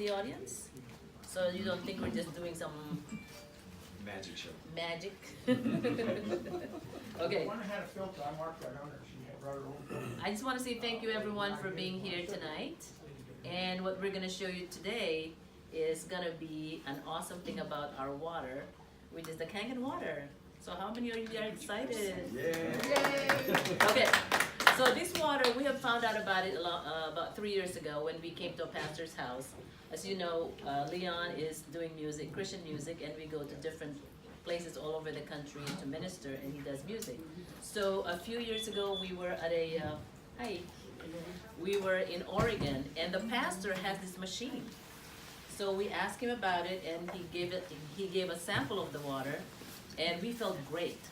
the audience, so you don't think we're just doing some Magic show. magic. The Okay. one that had a filter, I marked that on her, she had brought her own filter. I just want to say thank you everyone for being here tonight. And what we're going to show you today is going to be an awesome thing about our water, which is the Kangen water. So how many of you are excited? Yeah. Okay, so this water, we have found out about it about 3 years ago when we came to a pastor's house. As you know, Leon is doing music, Christian music, and we go to different places all over the country to minister, and he does music. So a few years ago, we were at we were in Oregon, and the pastor has this machine. So we asked him about it, and he gave a sample of the water, and we felt great.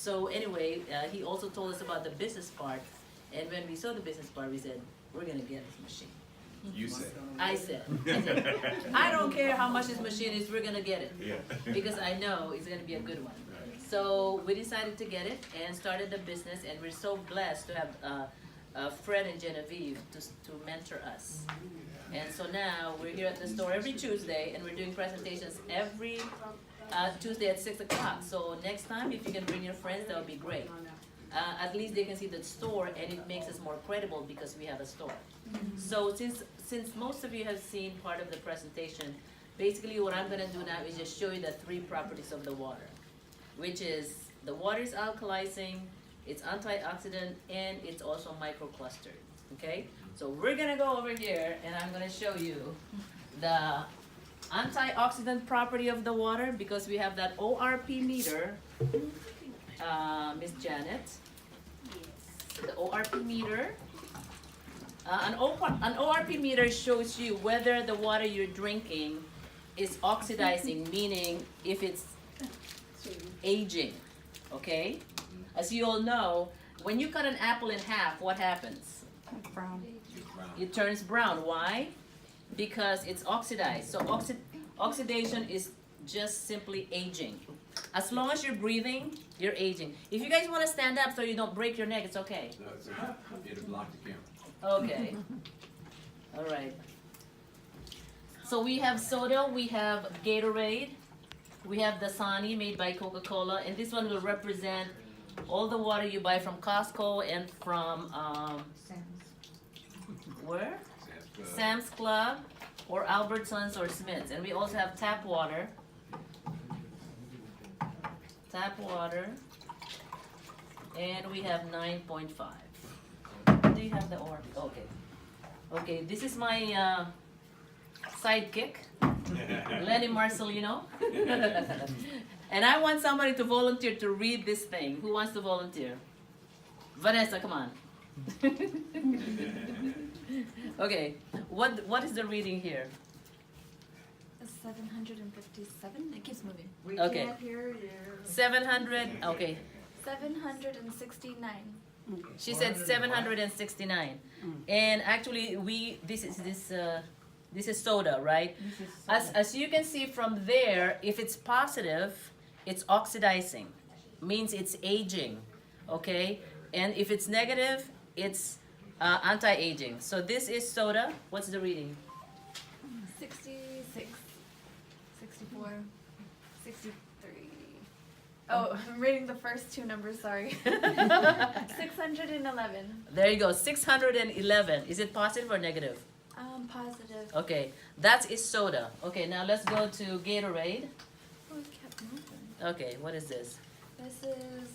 So anyway, he also told us about the business part, and when we saw the business part, we said, we're gonna get this machine. You said. I said, I don't care how much this machine is, we're gonna get it. Yeah. Because I know it's gonna be a good one. So we decided to get it and started the business, and we're so blessed to have Fred and Genevieve to mentor us. And so now we're here at the store every Tuesday, and we're doing presentations every Tuesday at 6 o'clock. So next time, if you can bring your friends, that would be great. At least they can see the store, and it makes us more credible because we have a store. So since most of you have seen part of the presentation, basically what I'm gonna do now is just show you the 3 properties of the water, which is the water is alkalizing, it's antioxidant, and it's also microclustered, okay? So we're gonna go over here, and I'm gonna show you the antioxidant property of the water, because we have that ORP meter, Miss Janet. The ORP meter. An ORP meter shows you whether the water you're drinking is oxidizing, meaning if it's aging, okay? As you all know, when you cut an apple in half, what happens? Brown. It turns brown. Why? Because it's oxidized. So oxidation is just simply aging. As long as you're breathing, you're aging. If you guys want to stand up so you don't break your neck, it's okay. No, it's it'll block the camera. Okay. All right. So we have soda, we have Gatorade, we have Dasani made by Coca-Cola, and this one will represent all the water you buy from Costco and from where? Sam's Club or Albertsons or Smith's. And we also have tap water. Tap water. And we have 9.5. Do you have the order? Okay. Okay, this is my sidekick, Lenny Marcelino. And I want somebody to volunteer to read this thing. Who wants to volunteer? Vanessa, come on. Okay, what is the reading here? 757. It keeps moving. We Okay. can't hear you. 700, okay. 769. She said 769. And actually this is soda, right? As you can see from there, if it's positive, it's oxidizing. Means it's aging, okay? And if it's negative, it's anti-aging. So this is soda. What's the reading? 66. 64. 63. Oh, I'm reading the first 2 numbers, sorry. 611. There you go, 611. Is it positive or negative? Positive. Okay, that is soda. Okay, now let's go to Gatorade. Oh, it kept moving. Okay, what is this? This is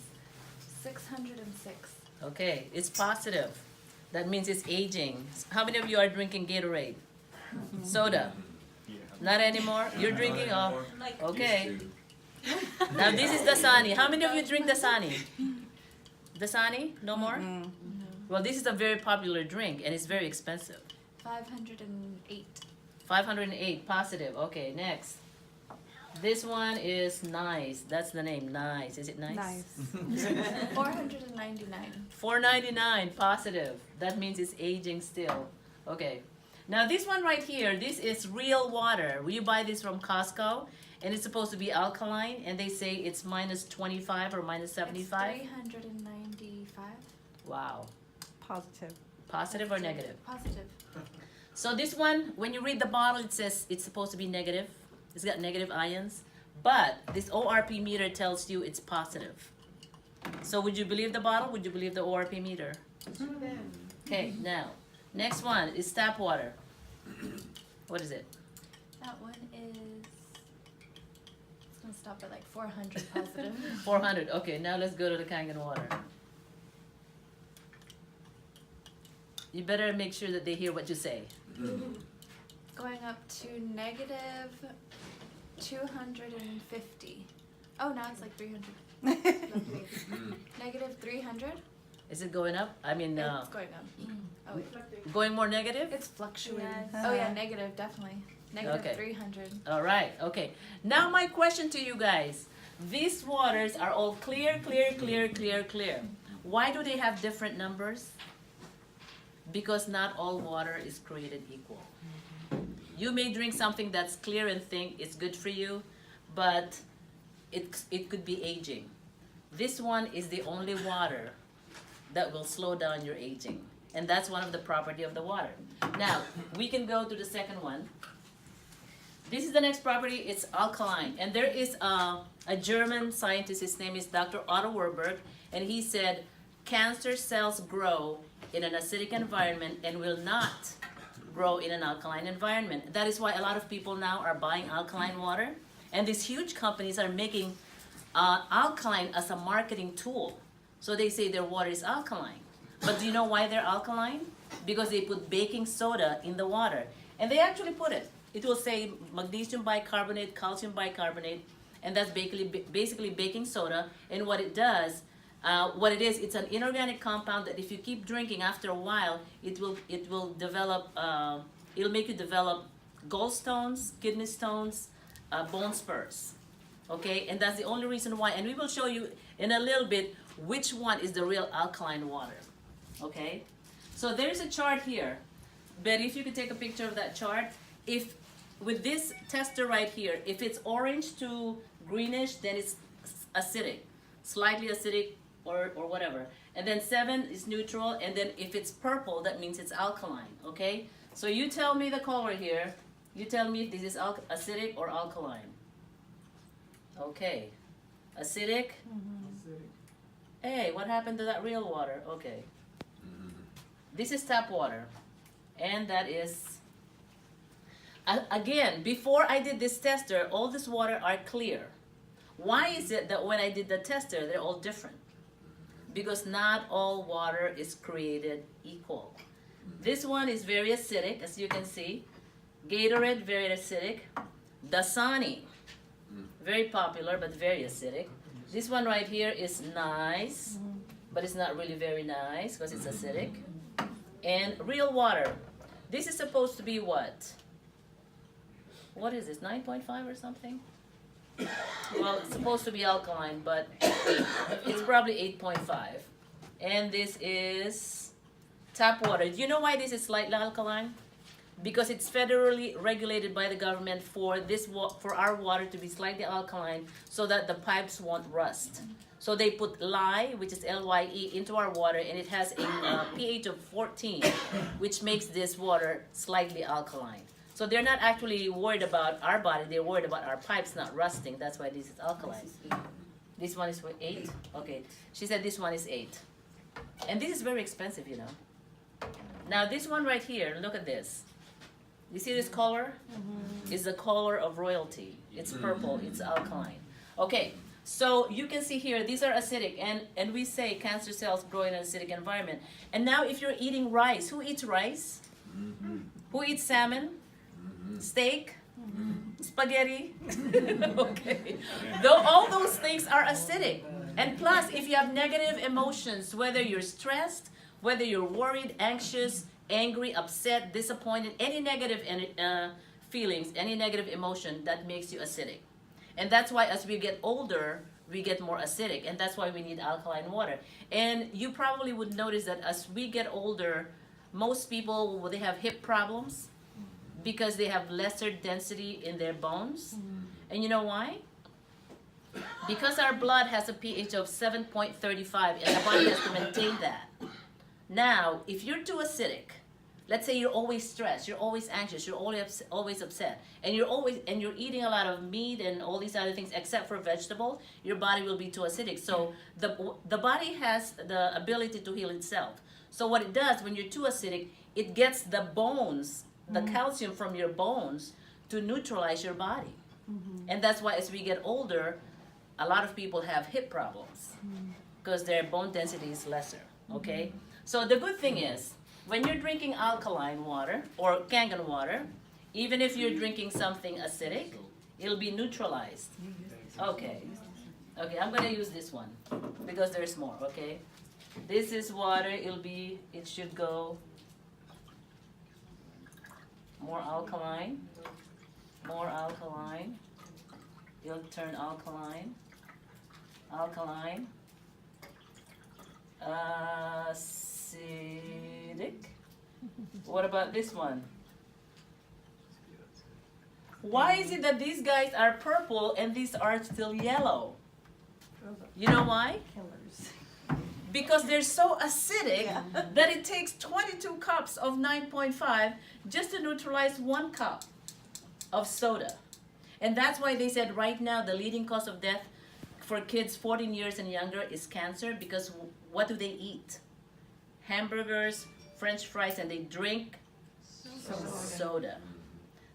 606. Okay, it's positive. That means it's aging. How many of you are drinking Gatorade? Soda? Not anymore? You're drinking? Oh, okay. Now this is Dasani. How many of you drink Dasani? Dasani? No more? Well, this is a very popular drink, and it's very expensive. 508. 508, positive. Okay, next. This one is Nice. That's the name, Nice. Is it nice? Nice. 499. 499, positive. That means it's aging still. Okay. Now this one right here, this is real water. You buy this from Costco, and it's supposed to be alkaline, and they say it's minus 25 or minus 75. It's 395. Wow. Positive. Positive or negative? Positive. So this one, when you read the bottle, it says it's supposed to be negative. It's got negative ions. But this ORP meter tells you it's positive. So would you believe the bottle? Would you believe the ORP meter? Okay, now, next one is tap water. What is it? That one is. It's gonna stop at like 400 positive. 400. Okay, now let's go to the Kangen water. You better make sure that they hear what you say. Going up to negative 250. Oh, now it's like 300. Negative 300. Is it going up? I mean, It's going up. Oh wait. going more negative? It's fluctuating. Yes. Oh yeah, negative definitely. Negative Okay. 300. All right, okay. Now my question to you guys. These waters are all clear, clear, clear, clear, clear. Why do they have different numbers? Because not all water is created equal. You may drink something that's clear and think it's good for you, but it could be aging. This one is the only water that will slow down your aging. And that's one of the property of the water. Now, we can go to the second one. This is the next property, it's alkaline. And there is a German scientist, his name is Dr. Otto Warburg, and he said, cancer cells grow in an acidic environment and will not grow in an alkaline environment. That is why a lot of people now are buying alkaline water. And these huge companies are making alkaline as a marketing tool. So they say their water is alkaline. But do you know why they're alkaline? Because they put baking soda in the water. And they actually put it. It will say magnesium bicarbonate, calcium bicarbonate, and that's basically baking soda. And what it does, it's an inorganic compound that if you keep drinking after a while, it will develop, it'll make you develop gallstones, kidney stones, bone spurs. Okay, and that's the only reason why. And we will show you in a little bit which one is the real alkaline water. Okay, so there's a chart here. Betty, if you could take a picture of that chart. If with this tester right here, if it's orange to greenish, then it's acidic, slightly acidic or whatever. And then 7 is neutral, and then if it's purple, that means it's alkaline. Okay, so you tell me the color here. You tell me if this is acidic or alkaline. Okay, acidic. Hey, what happened to that real water? Okay. This is tap water. And that is, again, before I did this tester, all this water are clear. Why is it that when I did the tester, they're all different? Because not all water is created equal. This one is very acidic, as you can see. Gatorade, very acidic. Dasani, very popular, but very acidic. This one right here is nice, but it's not really very nice because it's acidic. And real water. This is supposed to be what? What is this, 9.5 or something? Well, it's supposed to be alkaline, but it's probably 8.5. And this is tap water. Do you know why this is slightly alkaline? Because it's federally regulated by the government for our water to be slightly alkaline so that the pipes won't rust. So they put lye, which is Lye, into our water, and it has a pH of 14, which makes this water slightly alkaline. So they're not actually worried about our body, they're worried about our pipes not rusting. That's why this is alkaline. This one is 8? Okay. She said this one is 8. And this is very expensive, you know. Now this one right here, look at this. You see this color? It's the color of royalty. It's purple, it's alkaline. Okay, so you can see here, these are acidic, and we say cancer cells grow in an acidic environment. And now if you're eating rice, who eats rice? Who eats salmon? Steak? Spaghetti? Okay. Though all those things are acidic. And plus, if you have negative emotions, whether you're stressed, whether you're worried, anxious, angry, upset, disappointed, any negative feelings, any negative emotion, that makes you acidic. And that's why as we get older, we get more acidic, and that's why we need alkaline water. And you probably would notice that as we get older, most people, they have hip problems because they have lesser density in their bones. And you know why? Because our blood has a pH of 7.35 and the body has to maintain that. Now, if you're too acidic, let's say you're always stressed, you're always anxious, you're always upset, and you're eating a lot of meat and all these other things except for vegetable, your body will be too acidic. So the body has the ability to heal itself. So what it does when you're too acidic, it gets the bones, the calcium from your bones to neutralize your body. And that's why as we get older, a lot of people have hip problems because their bone density is lesser, okay? So the good thing is, when you're drinking alkaline water or Kangen water, even if you're drinking something acidic, it'll be neutralized. Okay. Okay, I'm gonna use this one because there's more, okay? This is water, it should go more alkaline, it'll turn alkaline, acidic. What about this one? Why is it that these guys are purple and these are still yellow? You know why? Killers. Because they're so acidic that it takes 22 cups of 9.5 just to neutralize 1 cup of soda. And that's why they said right now the leading cause of death for kids 14 years and younger is cancer, because what do they eat? Hamburgers, French fries, and they drink soda.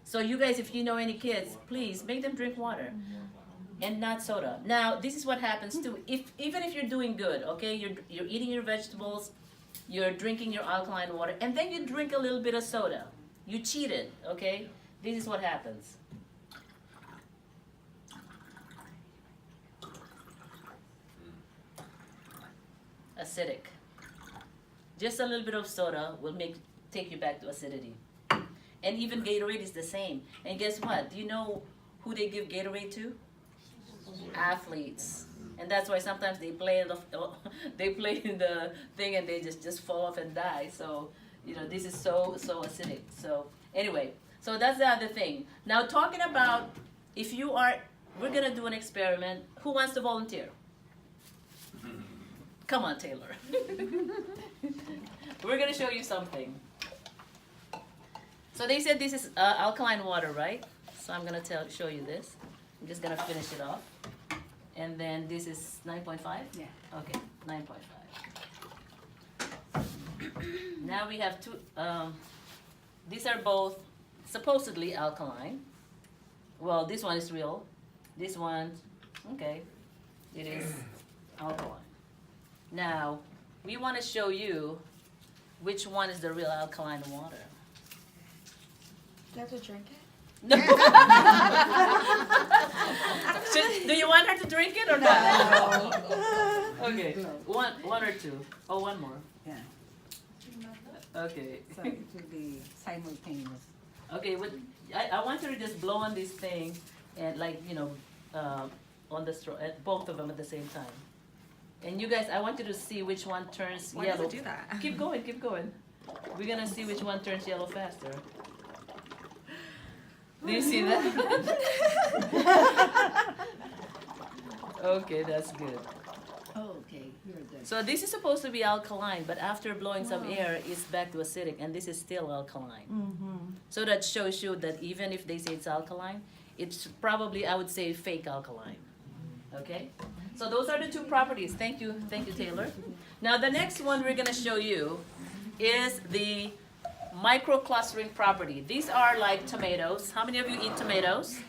So you guys, if you know any kids, please make them drink water and not soda. Now, this is what happens too. Even if you're doing good, okay, you're eating your vegetables, you're drinking your alkaline water, and then you drink a little bit of soda. You cheated, okay? This is what happens. Acidic. Just a little bit of soda will take you back to acidity. And even Gatorade is the same. And guess what? Do you know who they give Gatorade to? Athletes. And that's why sometimes they play in the thing and they just fall off and die. So, this is so acidic. So anyway, so that's the other thing. Now talking about we're gonna do an experiment. Who wants to volunteer? Come on, Taylor. We're gonna show you something. So they said this is alkaline water, right? So I'm gonna show you this. I'm just gonna finish it off. And then this is 9.5? Yeah. Okay, 9.5. Now we have two, these are both supposedly alkaline. Well, this one is real. This one, okay, it is alkaline. Now, we want to show you which one is the real alkaline water. Do I have to drink it? No. Do you want her to drink it or not? Okay, one or two. Oh, one more. Yeah. Okay. So it will be simultaneous. Okay, I want you to just blow on this thing and on the straw, at both of them at the same time. And you guys, I want you to see which one turns Why yellow. does it do that? Keep going, keep going. We're gonna see which one turns yellow faster. Do you see that? Okay, that's good. Oh, okay. You're good. So this is supposed to be alkaline, but after blowing some air, it's back to acidic, and this is still alkaline. So that shows you that even if they say it's alkaline, it's probably, I would say, fake alkaline. Okay? So those are the two properties. Thank you, Taylor. Now the next one we're gonna show you is the microclustering property. These are like tomatoes. How many of you eat tomatoes?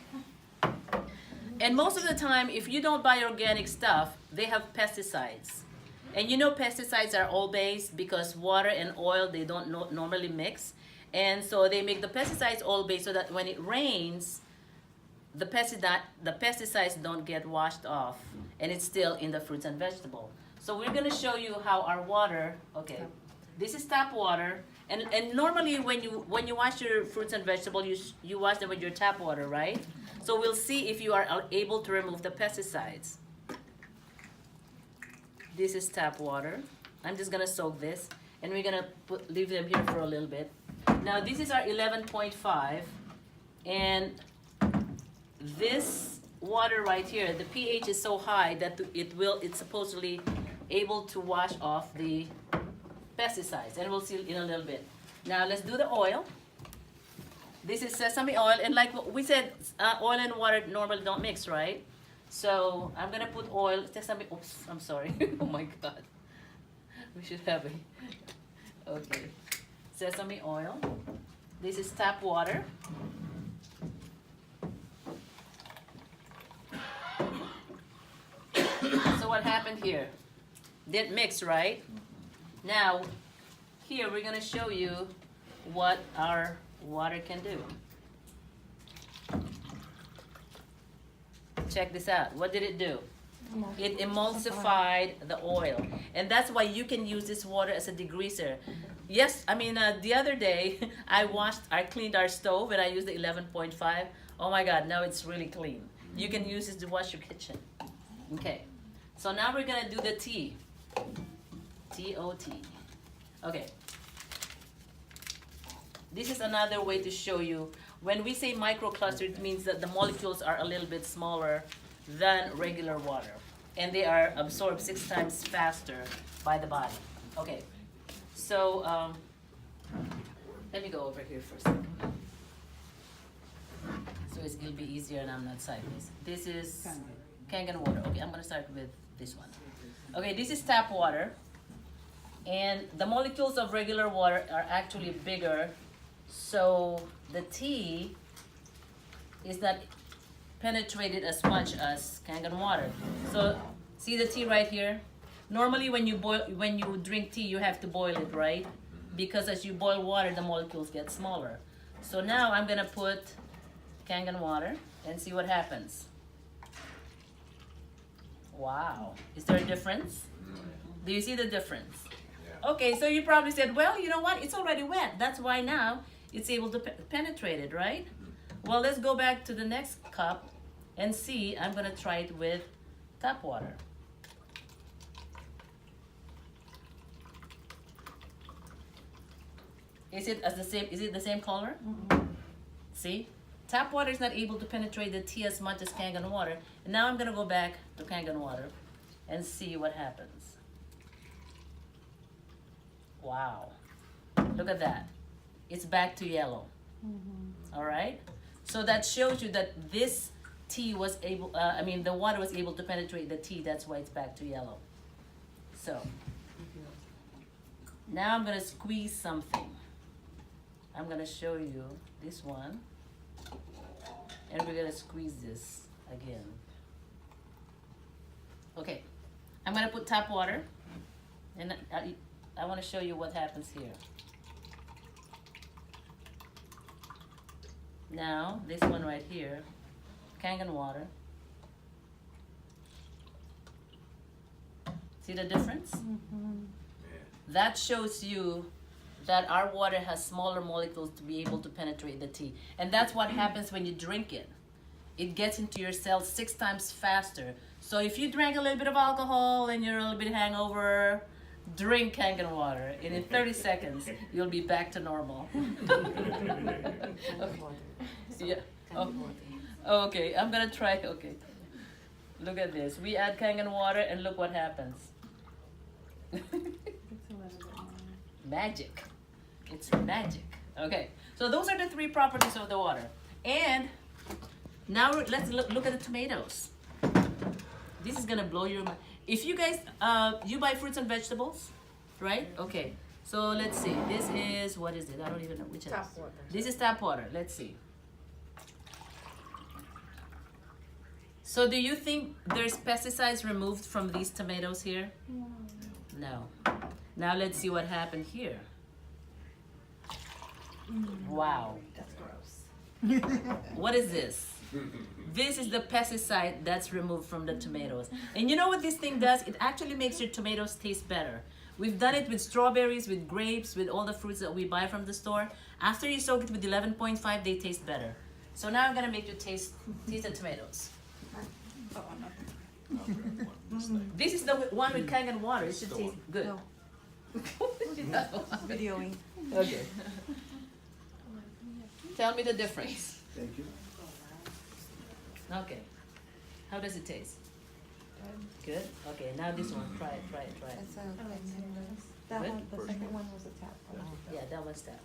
And most of the time, if you don't buy organic stuff, they have pesticides. And pesticides are oil-based because water and oil, they don't normally mix. And so they make the pesticides oil-based so that when it rains, the pesticides don't get washed off and it's still in the fruits and vegetables. So we're gonna show you how our water, okay, this is tap water. And normally when you wash your fruits and vegetables, you wash them with your tap water, right? So we'll see if you are able to remove the pesticides. This is tap water. I'm just gonna soak this, and we're gonna leave them here for a little bit. Now this is our 11.5, and this water right here, the pH is so high that it's supposedly able to wash off the pesticides, and we'll see in a little bit. Now let's do the oil. This is sesame oil, and like what we said, oil and water normally don't mix, right? So I'm gonna put oil, sesame, oops, I'm sorry. Oh my God. We should have it. Okay. Sesame oil. This is tap water. So what happened here? Didn't mix, right? Now, here we're gonna show you what our water can do. Check this out. What did it do? It emulsified the oil. And that's why you can use this water as a degreaser. Yes, I mean, the other day, I cleaned our stove and I used the 11.5. Oh my God, now it's really clean. You can use this to wash your kitchen. Okay, so now we're gonna do the T. T-O-T. Okay. This is another way to show you. When we say microcluster, it means that the molecules are a little bit smaller than regular water. And they are absorbed 6 times faster by the body. Okay, so let me go over here for a second. So it'll be easier and I'm not sideways. This is Kangen water. Okay, I'm gonna start with this one. Okay, this is tap water. And the molecules of regular water are actually bigger, so the T is not penetrated as much as Kangen water. So see the tea right here? Normally when you drink tea, you have to boil it, right? Because as you boil water, the molecules get smaller. So now I'm gonna put Kangen water and see what happens. Wow, is there a difference? Do you see the difference? Okay, so you probably said, well, you know what? It's already wet. That's why now it's able to penetrate it, right? Well, let's go back to the next cup and see. I'm gonna try it with tap water. Is it the same color? Mm-hmm. See? Tap water is not able to penetrate the tea as much as Kangen water. And now I'm gonna go back to Kangen water and see what happens. Wow, look at that. It's back to yellow. Mm-hmm. All right? So that shows you that this tea was able, the water was able to penetrate the tea. That's why it's back to yellow. So, now I'm gonna squeeze something. I'm gonna show you this one. And we're gonna squeeze this again. Okay, I'm gonna put tap water. And I want to show you what happens here. Now, this one right here, Kangen water. See the difference? Mm-hmm. That shows you that our water has smaller molecules to be able to penetrate the tea. And that's what happens when you drink it. It gets into your cells 6 times faster. So if you drank a little bit of alcohol and you're a little bit hangover, drink Kangen water, and in 30 seconds, you'll be back to normal. Okay. Yeah. Oh. Okay, I'm gonna try, okay. Look at this. We add Kangen water, and look what happens. Magic. It's magic. Okay, so those are the 3 properties of the water. And now let's look at the tomatoes. This is gonna blow your mind. If you guys, you buy fruits and vegetables, right? Okay, so let's see. This is, what is it? I don't even know which it is. Tap water. This is tap water. Let's see. So do you think there's pesticides removed from these tomatoes here? No. Now let's see what happened here. Wow. That's gross. What is this? This is the pesticide that's removed from the tomatoes. And you know what this thing does? It actually makes your tomatoes taste better. We've done it with strawberries, with grapes, with all the fruits that we buy from the store. After you soak it with 11.5, they taste better. So now I'm gonna make you taste the tomatoes. This is the one with Kangen water. It should taste good. No. Videoing. Okay. Tell me the difference. Thank you. Okay. How does it taste? Good? Okay, now this one. Try it. That Good? one, the second one was a tap. Yeah, that one's that.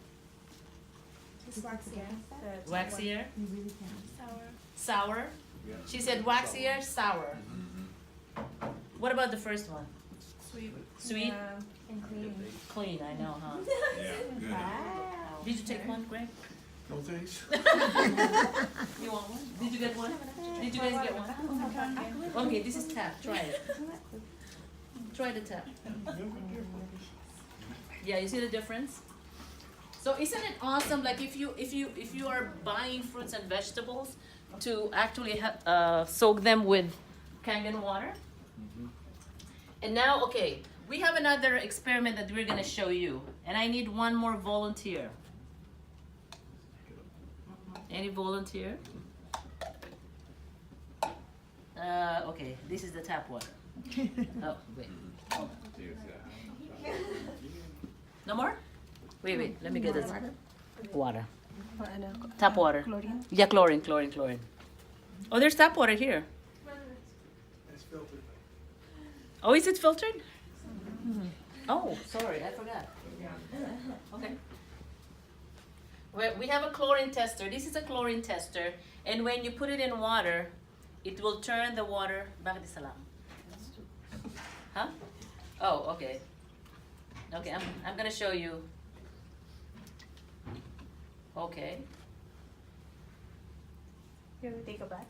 Just waxier. Waxier? Sour. Sour? Yeah. She said waxier, sour. What about the first one? Sweet. Sweet? Yeah. And clean. Clean, I know, huh? Yeah, good. Wow. Did you take one, Greg? No thanks. You want one? Did you get one? Did you guys get one? Okay, this is tap. Try it. Try the tap. Yeah, you see the difference? So isn't it awesome? Like if you are buying fruits and vegetables to actually soak them with Kangen water. And now, okay, we have another experiment that we're gonna show you, and I need one more volunteer. Any volunteer? Okay, this is the tap water. Oh, wait. Hold on. No more? Wait, let me get this. Water. Tap water. Chlorine. Yeah, chlorine. Oh, there's tap water here. It's filtered. Oh, is it filtered? Oh, sorry, I forgot. Okay. Well, we have a chlorine tester. This is a chlorine tester, and when you put it in water, it will turn the water. Bakit isa lang? Huh? Oh, okay. Okay, I'm gonna show you. Okay. You want to take a bath?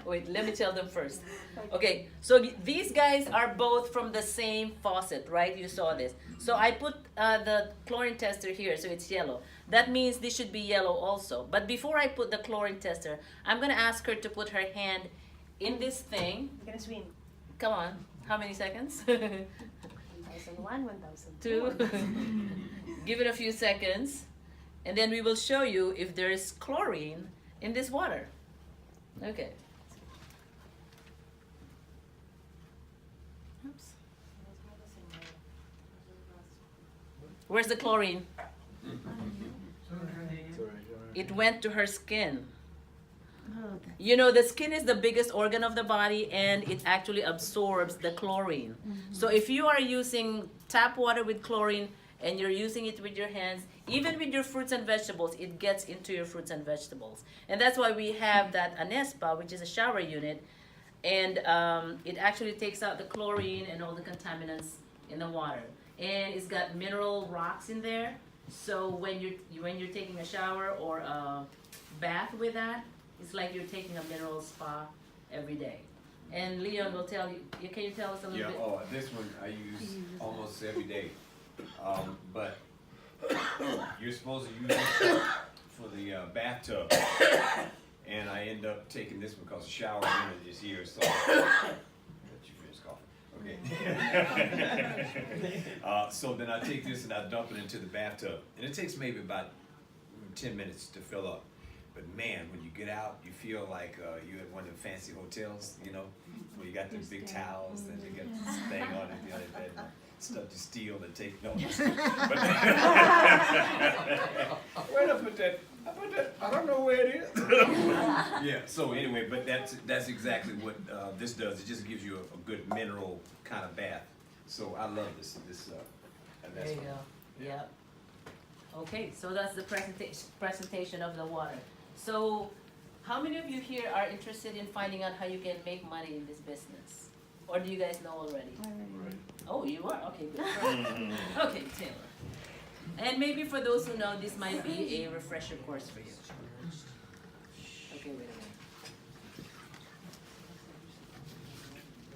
Wait, let me tell them first. Okay, so these guys are both from the same faucet, right? You saw this. So I put the chlorine tester here, so it's yellow. That means this should be yellow also. But before I put the chlorine tester, I'm gonna ask her to put her hand in this thing. You're gonna swim. Come on, how many seconds? 1001, 1000. 2. Give it a few seconds, and then we will show you if there is chlorine in this water. Okay. Oops. Where's the chlorine? It went to her skin. You know, the skin is the biggest organ of the body, and it actually absorbs the chlorine. So if you are using tap water with chlorine and you're using it with your hands, even with your fruits and vegetables, it gets into your fruits and vegetables. And that's why we have that Anespa, which is a shower unit, and it actually takes out the chlorine and all the contaminants in the water. And it's got mineral rocks in there, so when you're taking a shower or a bath with that, it's like you're taking a mineral spa every day. And Leon will tell you, can you tell us a little Yeah, bit? oh, this one I use almost every day. But you're supposed to use it for the bathtub. And I end up taking this one because the shower unit is here, so. Let you finish coughing. Okay. So then I take this and I dump it into the bathtub. And it takes maybe about 10 minutes to fill up. But man, when you get out, you feel like you're at one of the fancy hotels, you know, where you got the big towels and they got this thing on it, you know, that stuff to steal and take notice. But where'd I put that? I don't know where it is. Yeah, so anyway, but that's exactly what this does. It just gives you a good mineral kind of bath. So I love this. And There that's you go. Yeah. Okay, so that's the presentation of the water. So, how many of you here are interested in finding out how you can make money in this business? Or do you guys know already? Oh, you are? Okay, good. Okay, Taylor. And maybe for those who know, this might be a refresher course for you. Okay, wait a minute.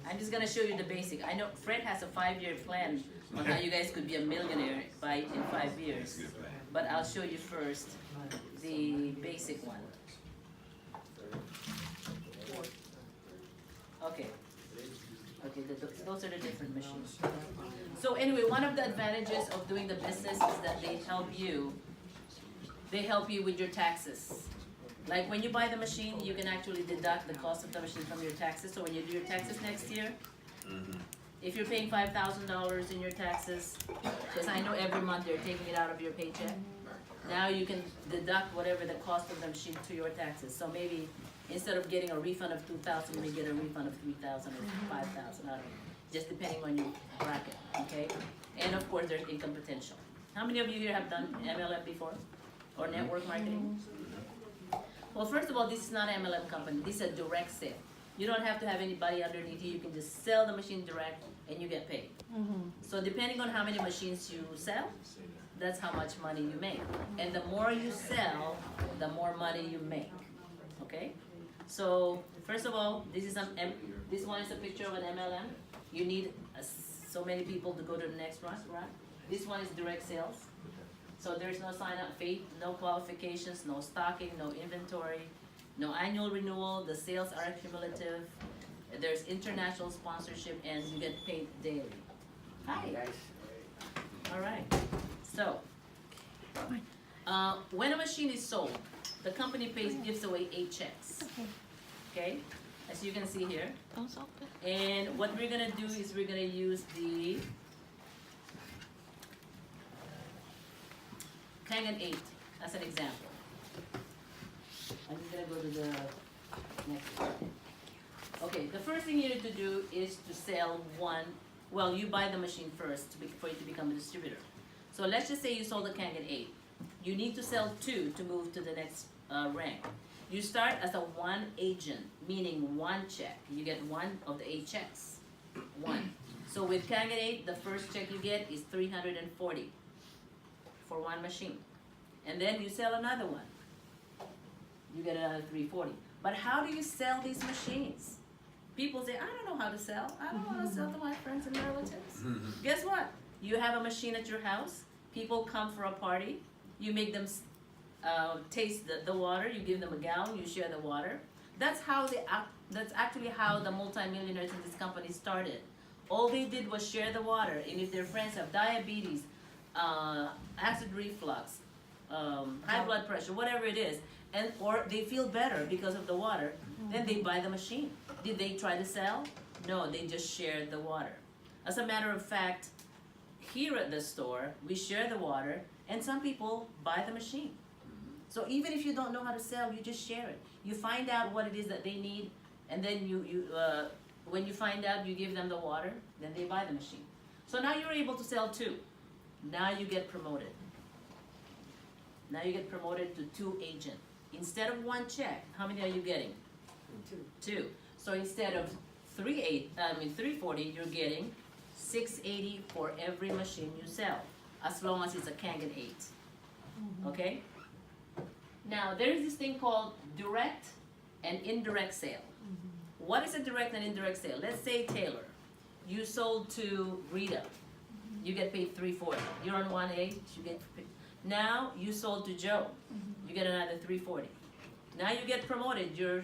I'm just gonna show you the basic. I know Fred has a 5-year plan on how you guys could be a millionaire in 5 years. But I'll show you first the basic one. Okay. Okay, those are the different machines. So anyway, one of the advantages of doing the business is that they help you with your taxes. Like when you buy the machine, you can actually deduct the cost of the machine from your taxes. So when you do your taxes next year, if you're paying $5,000 in your taxes, because I know every month they're taking it out of your paycheck, now you can deduct whatever the cost of the machine to your taxes. So maybe instead of getting a refund of $2,000, you may get a refund of $3,000 or $5,000 out of it, just depending on your bracket, okay? And of course, there's income potential. How many of you here have done MLM before? or network marketing? Well, first of all, this is not an MLM company. This is a direct sale. You don't have to have anybody underneath you. You can just sell the machine direct and you get paid. So depending on how many machines you sell, that's how much money you make. And the more you sell, the more money you make. Okay? So first of all, this one is a picture of an MLM. You need so many people to go to the next one, right? This one is direct sales. So there's no sign up fee, no qualifications, no stocking, no inventory, no annual renewal. The sales are cumulative. There's international sponsorship, and you get paid daily. Hi. All right. So when a machine is sold, the company gives away 8 checks. Okay, as you can see here. And what we're gonna do is we're gonna use the Kangen 8 as an example. I'm just gonna go to the next one. Okay, the first thing you need to do is to sell one. Well, you buy the machine first for it to become a distributor. So let's just say you sold the Kangen 8. You need to sell 2 to move to the next rank. You start as a 1 agent, meaning 1 check. You get 1 of the 8 checks. 1. So with Kangen 8, the first check you get is $340 for 1 machine. And then you sell another one. You get another $340. But how do you sell these machines? People say, I don't know how to sell. I don't want to sell to my friends and relatives. Guess what? You have a machine at your house. People come for a party. You make them taste the water. You give them a gallon. You share the water. That's actually how the multimillionaires in this company started. All they did was share the water. And if their friends have diabetes, acid reflux, high blood pressure, whatever it is, or they feel better because of the water, then they buy the machine. Did they try to sell? No, they just shared the water. As a matter of fact, here at the store, we share the water, and some people buy the machine. So even if you don't know how to sell, you just share it. You find out what it is that they need, and then when you find out, you give them the water, then they buy the machine. So now you're able to sell 2. Now you get promoted. Now you get promoted to 2 agent. Instead of 1 check, how many are you getting? 2. So instead of $340, you're getting $680 for every machine you sell, as long as it's a Kangen 8. Okay? Now there is this thing called direct and indirect sale. What is a direct and indirect sale? Let's say Taylor, you sold to Rita, you get paid $340. You're on 1A, you get paid. Now you sold to Joe, you get another $340. Now you get promoted, you're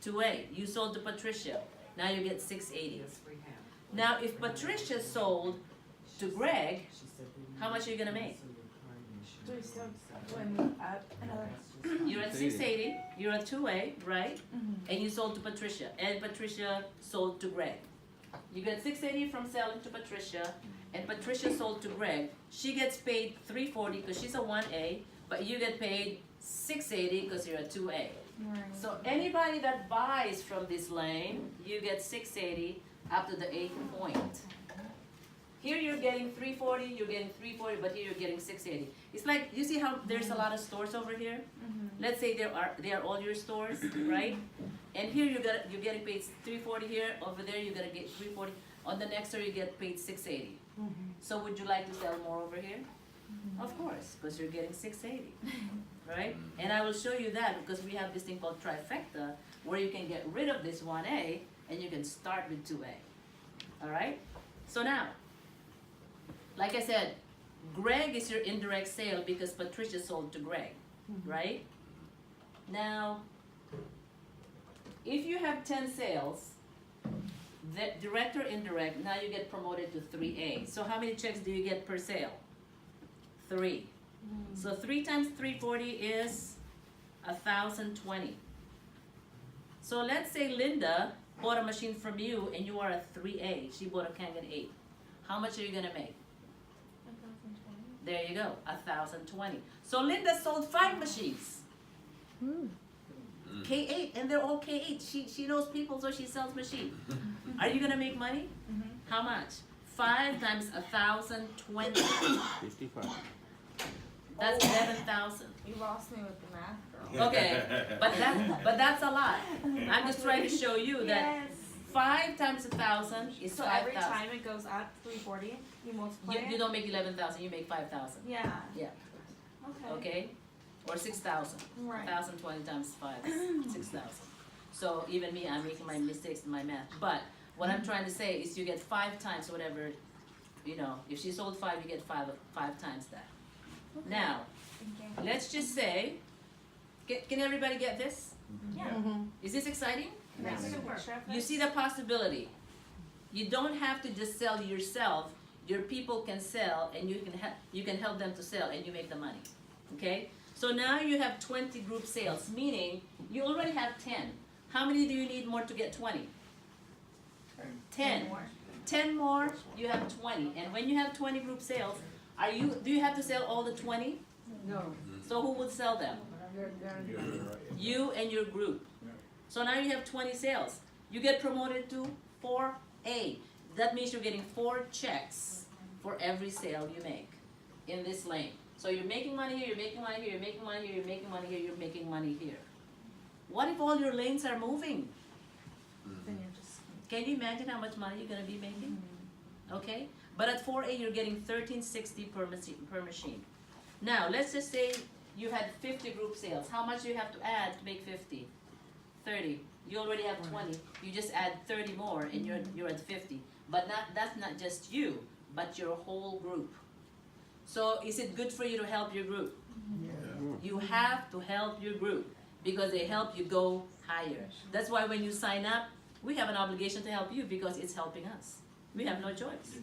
2A. You sold to Patricia, now you get $680. Now if Patricia sold to Greg, how much are you gonna make? You're at $680, you're at 2A, right? And you sold to Patricia, and Patricia sold to Greg. You get $680 from selling to Patricia, and Patricia sold to Greg. She gets paid $340 because she's a 1A, but you get paid $680 because you're a 2A. So anybody that buys from this lane, you get $680 up to the 8th point. Here you're getting $340, you're getting $340, but here you're getting $680. It's like, you see how there's a lot of stores over here? Let's say they are all your stores, right? And here you're getting paid $340 here, over there you're gonna get $340. On the next store you get paid $680. So would you like to sell more over here? Of course, because you're getting $680, right? And I will show you that because we have this thing called trifecta, where you can get rid of this 1A and you can start with 2A. All right? So now, like I said, Greg is your indirect sale because Patricia sold to Greg, right? Now, if you have 10 sales, the direct or indirect, now you get promoted to 3A. So how many checks do you get per sale? 3. So 3 times 340 is 1,020. So let's say Linda bought a machine from you and you are a 3A. She bought a Kangen 8. How much are you gonna make? 1,020. There you go, 1,020. So Linda sold 5 machines. K8, and they're all K8. She knows people, so she sells machines. Are you gonna make money? How much? 5 times 1,020. 55. That's 11,000. You lost me with the math, girl. Okay, but that's a lot. I'm just trying to show you that Yes. 5 times 1,000 is So 5,000. every time it goes up 340, you multiply You it? don't make 11,000, you make 5,000. Yeah. Yeah. Okay. Okay? Or 6,000. Right. 1,020 times 5 is 6,000. So even me, I'm making my mistakes in my math. But what I'm trying to say is you get 5 times whatever, you know, if she sold 5, you get 5 times that. Okay. Now, Thank you. let's just say, can everybody get this? Yeah. Is this exciting? Can I take a picture of You this? see the possibility. You don't have to just sell yourself. Your people can sell, and you can help them to sell, and you make the money. Okay? So now you have 20 group sales, meaning you already have 10. How many do you need more to get 20? 10. More. 10 more, you have 20. And when you have 20 group sales, do you have to sell all the 20? No. So who would sell them? You and your group. So now you have 20 sales. You get promoted to 4A. That means you're getting 4 checks for every sale you make in this lane. So you're making money here, you're making money here, you're making money here, you're making money here, you're making money here. What if all your lanes are moving? Then you're just. Can you imagine how much money you're gonna be making? Okay? But at 4A, you're getting $13.60 per machine. Now, let's just say you had 50 group sales. How much do you have to add to make 50? 30. You already have 20. You just add 30 more and you're at 50. But that's not just you, but your whole group. So is it good for you to help your group? You have to help your group because they help you go higher. That's why when you sign up, we have an obligation to help you because it's helping us. We have no choice,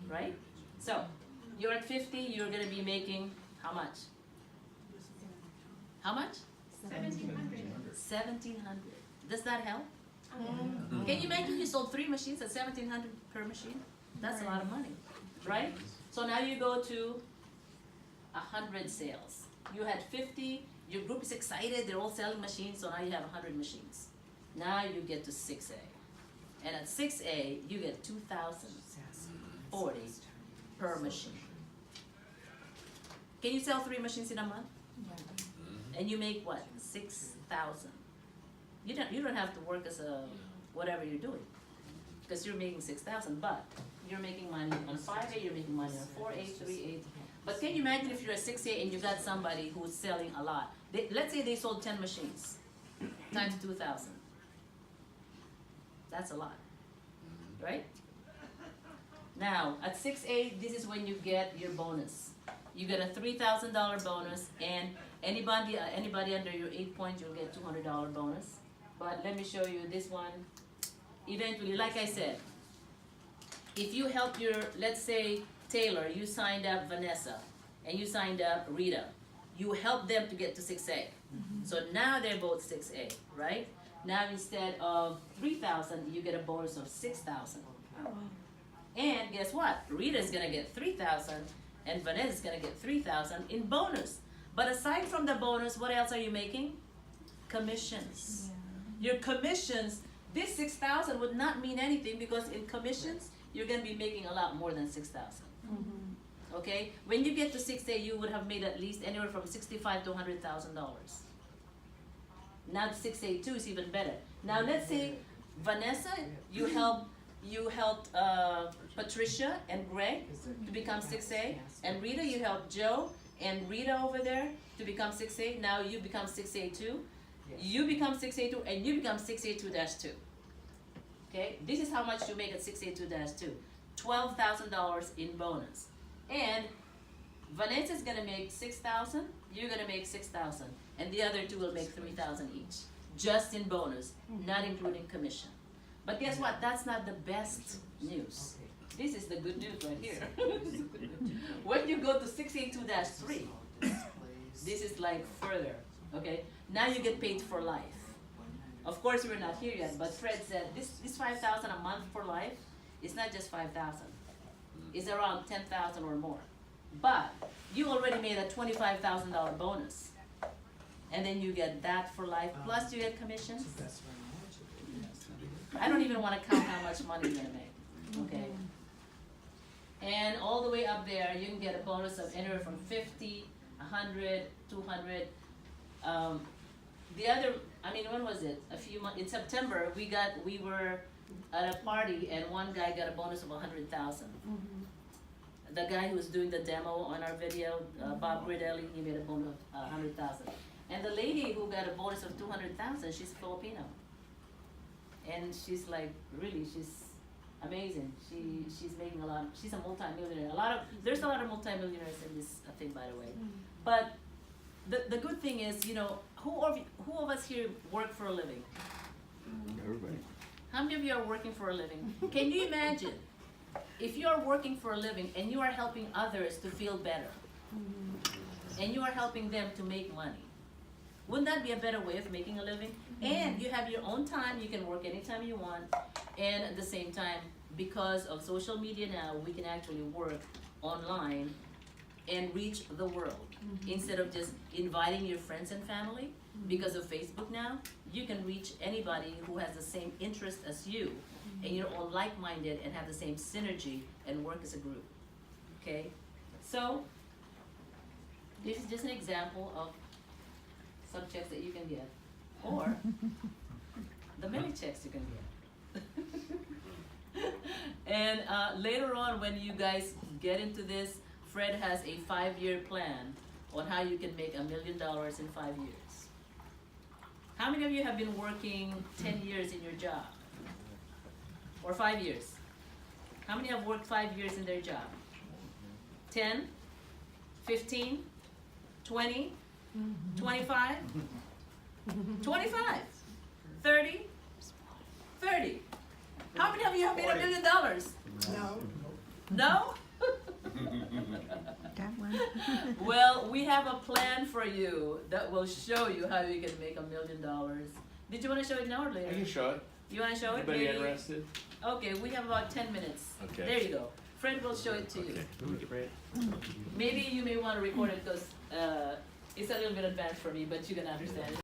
right? So you're at 50, you're gonna be making how much? How much? 1,700. Does that help? Can you imagine you sold 3 machines at 1,700 per machine? That's a lot of money, right? So now you go to 100 sales. You had 50, your group is excited, they're all selling machines, so now you have 100 machines. Now you get to 6A. And at 6A, you get 2,040 per machine. Can you sell 3 machines in a month? And you make what? 6,000. You don't have to work as a whatever you're doing, because you're making 6,000. But you're making money on 5A, you're making money on 4A, 3A. But can you imagine if you're at 6A and you got somebody who's selling a lot? Let's say they sold 10 machines times 2,000. That's a lot, right? Now at 6A, this is when you get your bonus. You get a $3,000 bonus, and anybody under your 8 points, you'll get $200 bonus. But let me show you this one. Eventually, like I said, if you help let's say Taylor, you signed up Vanessa, and you signed up Rita, you help them to get to 6A. So now they're both 6A, right? Now instead of 3,000, you get a bonus of 6,000. And guess what? Rita's gonna get 3,000, and Vanessa's gonna get 3,000 in bonus. But aside from the bonus, what else are you making? Commissions. Your commissions, this 6,000 would not mean anything because in commissions, you're gonna be making a lot more than 6,000. Okay? When you get to 6A, you would have made at least anywhere from $65,000 to $100,000. Now 6A2 is even better. Now let's say Vanessa, you helped Patricia and Greg to become 6A, and Rita, you helped Joe and Rita over there to become 6A. Now you become 6A2. You become 6A2, and you become 6A2-2. Okay, this is how much you make at 6A2-2. $12,000 in bonus. And Vanessa's gonna make 6,000, you're gonna make 6,000, and the other two will make 3,000 each, just in bonus, not including commission. But guess what? That's not the best news. This is the good news right here. When you go to 6A2-3, this is like further, okay? Now you get paid for life. Of course, we're not here yet, but Fred said this 5,000 a month for life, it's not just 5,000. It's around 10,000 or more. But you already made a $25,000 bonus. And then you get that for life, plus you get commissions. I don't even want to count how much money you're gonna make, okay? And all the way up there, you can get a bonus of anywhere from 50 100, 200. The other, I mean, when was it? A few months, in September, we were at a party and one guy got a bonus of 100,000. The guy who was doing the demo on our video, Bob Gridelli, he made a bonus of 100,000. And the lady who got a bonus of 200,000, she's Filipino. And she's like, really, she's amazing. She's making a lot. She's a multi-millionaire. There's a lot of multi-millionaires in this thing, by the way. But the good thing is, you know, who of us here work for a living? Everybody. How many of you are working for a living? Can you imagine if you are working for a living and you are helping others to feel better, and you are helping them to make money? Wouldn't that be a better way of making a living? And you have your own time, you can work anytime you want, and at the same time, because of social media now, we can actually work online and reach the world. Instead of just inviting your friends and family, because of Facebook now, you can reach anybody who has the same interest as you, and you're all like-minded and have the same synergy and work as a group, okay? So, this is just an example of some checks that you can get, or the many checks you can get. And later on, when you guys get into this, Fred has a 5-year plan on how you can make $1 million in 5 years. How many of you have been working 10 years in your job? Or 5 years? How many have worked 5 years in their job? 10? 15? 20? 25? 25? 30? 30? How many of you have made $1 million? No. No? Got one? Well, we have a plan for you that will show you how you can make $1 million. Did you want to show it now or I later? can show it. You want to show it? Anybody Maybe- interested? Okay, we have about 10 minutes. Okay. There you go. Fred will show it to you. Let me get ready. Maybe you may want to record it because it's a little bit advanced for me, but you can understand it.